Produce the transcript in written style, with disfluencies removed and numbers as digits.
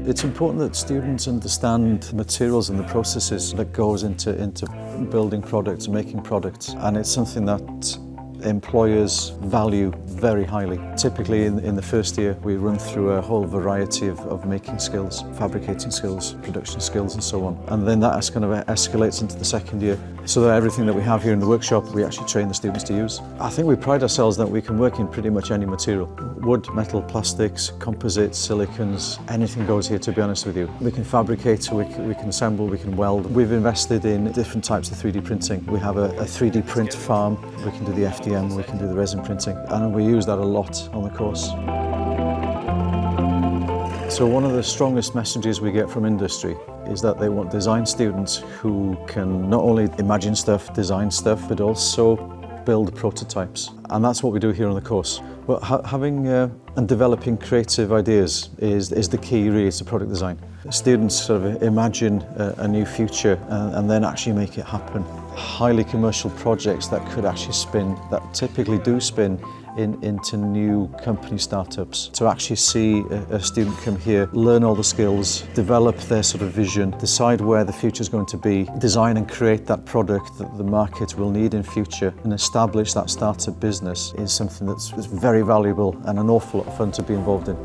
It's important that students understand the materials and the processes that goes into building products, making products, and it's something that employers value very highly. Typically in the first year we run through a whole variety of making skills, fabricating skills, production skills and so on. And then that kind of escalates into the second year. So that everything that we have here in the workshop we actually train the students to use. I think we pride ourselves that we can work in pretty much any material. Wood, metal, plastics, composites, silicons, anything goes here, to be honest with you. We can fabricate, we can assemble, we can weld. We've invested in different types of 3D printing. We have a 3D print farm, we can do the FDM, we can do the resin printing, and we use that a lot on the course. So one of the strongest messages we get from industry is that they want design students who can not only imagine stuff, design stuff, but also build prototypes. And that's what we do here on the course. Well, having and developing creative ideas is the key really to product design. Students sort of imagine a new future and then actually make it happen. Highly commercial projects that could actually spin, that typically do spin into new company startups. To actually see a student come here, learn all the skills, develop their sort of vision, decide where the future is going to be, design and create that product that the market will need in future, and establish that startup business is something that's very valuable and an awful lot of fun to be involved in.